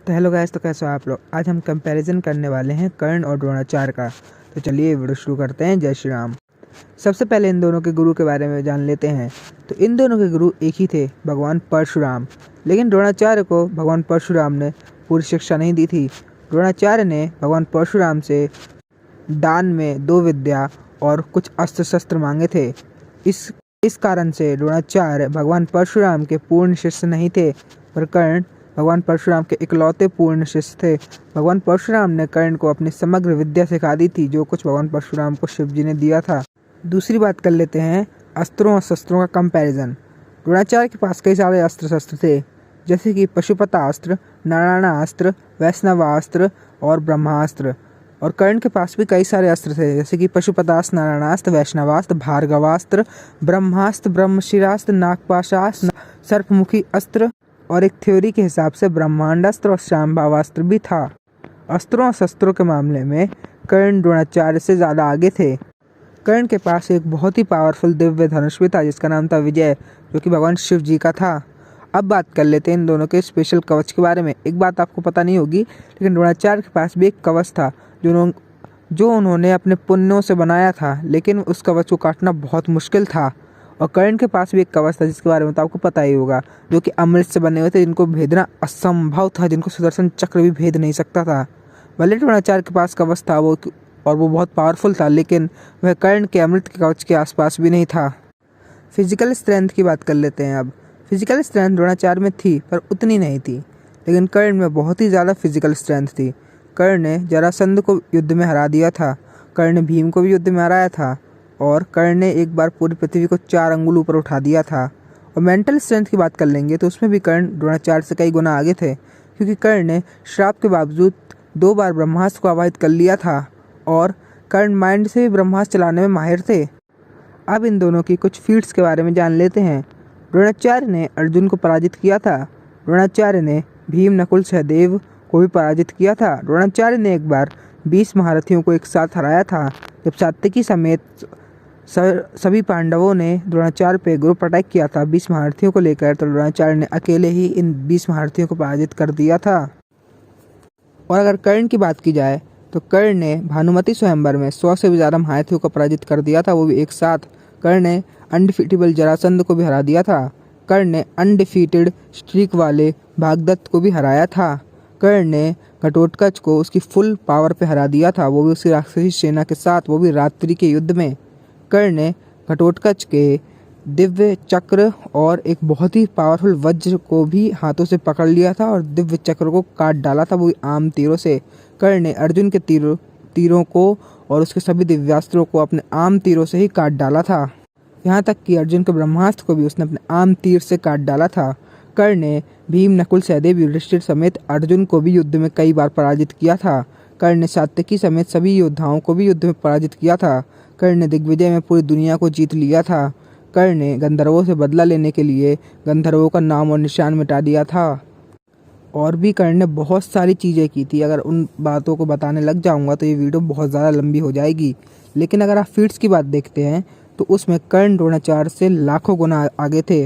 तो hello guys, तो कैसे हो आप लोग। आज हम कंपैरिजन करने वाले हैं कर्ण और द्रोणाचार्य का। तो चलिए वीडियो शुरू करते हैं। जय श्री राम। सबसे पहले इन दोनों के गुरु के बारे में जान लेते हैं। तो इन दोनों के गुरु एक ही थे, भगवान परशुराम। लेकिन द्रोणाचार्य को भगवान परशुराम ने पूरी शिक्षा नहीं दी थी। द्रोणाचार्य ने भगवान परशुराम से दान में 2 विद्या और कुछ अस्त्र शस्त्र मांगे थे। इस कारण से द्रोणाचार्य भगवान परशुराम के पूर्ण शिष्य नहीं थे, पर कर्ण भगवान परशुराम के इकलौते पूर्ण शिष्य थे। भगवान परशुराम ने कर्ण को अपनी समग्र विद्या सिखा दी थी, जो कुछ भगवान परशुराम को शिव जी ने दिया था। दूसरी बात कर लेते हैं अस्त्रों और शस्त्रों का कंपैरिजन। द्रोणाचार्य के पास कई सारे अस्त्र शस्त्र थे, जैसे कि पशुपतास्त्र, नारायणास्त्र, वैष्णवास्त्र और ब्रह्मास्त्र। और कर्ण के पास भी कई सारे अस्त्र थे, जैसे कि पशुपतास्त्र, नारायणास्त्र, वैष्णवास्त्र, भार्गवास्त्र, ब्रह्मास्त्र, ब्रह्मशिरास्त्र, नागपाशास्त्र, सर्पमुखी अस्त्र और एक थ्योरी के हिसाब से ब्रह्मांडास्त्र और शांभावास्त्र भी था। अस्त्रों और शस्त्रों के मामले में कर्ण द्रोणाचार्य से ज़्यादा आगे थे। कर्ण के पास एक बहुत ही पावरफुल दिव्य धनुष भी था, जिसका नाम था विजय, जो कि भगवान शिव जी का था। अब बात कर लेते हैं इन दोनों के स्पेशल कवच के बारे में। एक बात आपको पता नहीं होगी, लेकिन द्रोणाचार्य के पास भी एक कवच था जो उन्होंने अपने पुण्यों से बनाया था, लेकिन उस कवच को काटना बहुत मुश्किल था। और कर्ण के पास भी एक कवच था, जिसके बारे में तो आपको पता ही होगा, जो कि अमृत से बने हुए थे, जिनको भेदना असंभव था, जिनको सुदर्शन चक्र भी भेद नहीं सकता था। भले द्रोणाचार्य के पास कवच था वो बहुत पावरफुल था, लेकिन वह कर्ण के अमृत के कवच के आसपास भी नहीं था। फिजिकल स्ट्रेंथ की बात कर लेते हैं अब। फिजिकल स्ट्रेंथ द्रोणाचार्य में थी, पर उतनी नहीं थी, लेकिन कर्ण में बहुत ही ज़्यादा फिजिकल स्ट्रेंथ थी। कर्ण ने जरासंध को युद्ध में हरा दिया था, कर्ण ने भीम को भी युद्ध में हराया था, और कर्ण ने एक बार पूरी पृथ्वी को 4 अंगुल ऊपर उठा दिया था। और मेंटल स्ट्रेंथ की बात कर लेंगे तो उसमें भी कर्ण द्रोणाचार्य से कई गुना आगे थे, क्योंकि कर्ण ने श्राप के बावजूद 2 बार ब्रह्मास्त्र को आवाहित कर लिया था, और कर्ण माइंड से भी ब्रह्मास्त्र चलाने में माहिर थे। अब इन दोनों की कुछ फीट्स के बारे में जान लेते हैं। द्रोणाचार्य ने अर्जुन को पराजित किया था। द्रोणाचार्य ने भीम, नकुल, सहदेव को भी पराजित किया था। द्रोणाचार्य ने एक बार 20 महारथियों को एक साथ हराया था। जब सात्यकी समेत सभी पांडवों ने द्रोणाचार्य पे ग्रुप अटैक किया था 20 महारथियों को लेकर, तो द्रोणाचार्य ने अकेले ही इन 20 महारथियों को पराजित कर दिया था। और अगर कर्ण की बात की जाए तो कर्ण ने भानुमति स्वयंवर में 100 से भी ज़्यादा महारथियों को पराजित कर दिया था, वो भी एक साथ। कर्ण ने अनडिफीटेबल जरासंध को भी हरा दिया था। कर्ण ने अनडिफीटेड स्ट्रीक वाले भागदत्त को भी हराया था। कर्ण ने घटोत्कच को उसकी फुल पावर पे हरा दिया था, वो भी उसकी राक्षसी सेना के साथ, वो भी रात्रि के युद्ध में। कर्ण ने घटोत्कच के दिव्य चक्र और एक बहुत ही पावरफुल वज्र को भी हाथों से पकड़ लिया था और दिव्य चक्र को काट डाला था, वो भी आम तीरों से। कर्ण ने अर्जुन के तीरों को और उसके सभी दिव्यास्त्रों को अपने आम तीरों से ही काट डाला था। यहाँ तक कि अर्जुन के ब्रह्मास्त्र को भी उसने अपने आम तीर से काट डाला था। कर्ण ने भीम, नकुल, सहदेव, युधिष्ठिर समेत अर्जुन को भी युद्ध में कई बार पराजित किया था। कर्ण ने सात्यकी समेत सभी योद्धाओं को भी युद्ध में पराजित किया था। कर्ण ने दिग्विजय में पूरी दुनिया को जीत लिया था। कर्ण ने गंधर्वों से बदला लेने के लिए गंधर्वों का नाम और निशान मिटा दिया था। और भी कर्ण ने बहुत सारी चीज़ें की थी। अगर उन बातों को बताने लग जाऊंगा तो ये वीडियो बहुत ज़्यादा लंबी हो जाएगी। लेकिन अगर आप फीट्स की बात देखते हैं तो उसमें कर्ण द्रोणाचार्य से लाखों गुना आगे थे।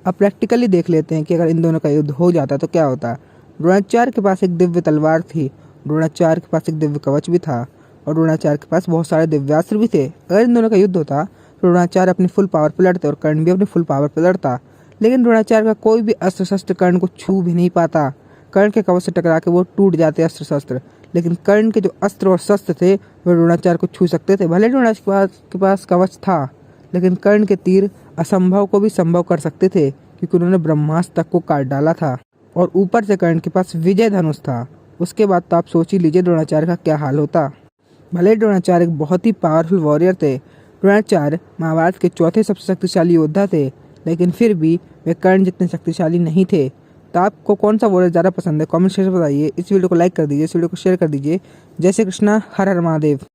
अब प्रैक्टिकली देख लेते हैं कि अगर इन दोनों का युद्ध हो जाता तो क्या होता। द्रोणाचार्य के पास एक दिव्य तलवार थी, द्रोणाचार्य के पास एक दिव्य कवच भी था, और द्रोणाचार्य के पास बहुत सारे दिव्यास्त्र भी थे। अगर इन दोनों का युद्ध होता तो द्रोणाचार्य अपनी फुल पावर पर लड़ते और कर्ण भी अपनी फुल पावर पर लड़ता। लेकिन द्रोणाचार्य का कोई भी अस्त्र शस्त्र कर्ण को छू भी नहीं पाता। कर्ण के कवच से टकरा के वो टूट जाते अस्त्र शस्त्र, लेकिन कर्ण के जो अस्त्र और शस्त्र थे वो द्रोणाचार्य को छू सकते थे। भले द्रोणाचार्य के पास कवच था, लेकिन कर्ण के तीर असंभव को भी संभव कर सकते थे, क्योंकि उन्होंने ब्रह्मास्त्र तक को काट डाला था। और ऊपर से कर्ण के पास विजय धनुष था। उसके बाद तो आप सोच ही लीजिए द्रोणाचार्य का क्या हाल होता। भले द्रोणाचार्य एक बहुत ही पावरफुल वॉरियर थे, द्रोणाचार्य महाभारत के चौथे सबसे शक्तिशाली योद्धा थे, लेकिन फिर भी वे कर्ण जितने शक्तिशाली नहीं थे। तो आपको कौन सा वॉरियर ज़्यादा पसंद है, कमेंट सेक्शन में बताइए। इस वीडियो को लाइक कर दीजिए, इस वीडियो को शेयर कर दीजिए। जय श्री कृष्णा, हर हर महादेव।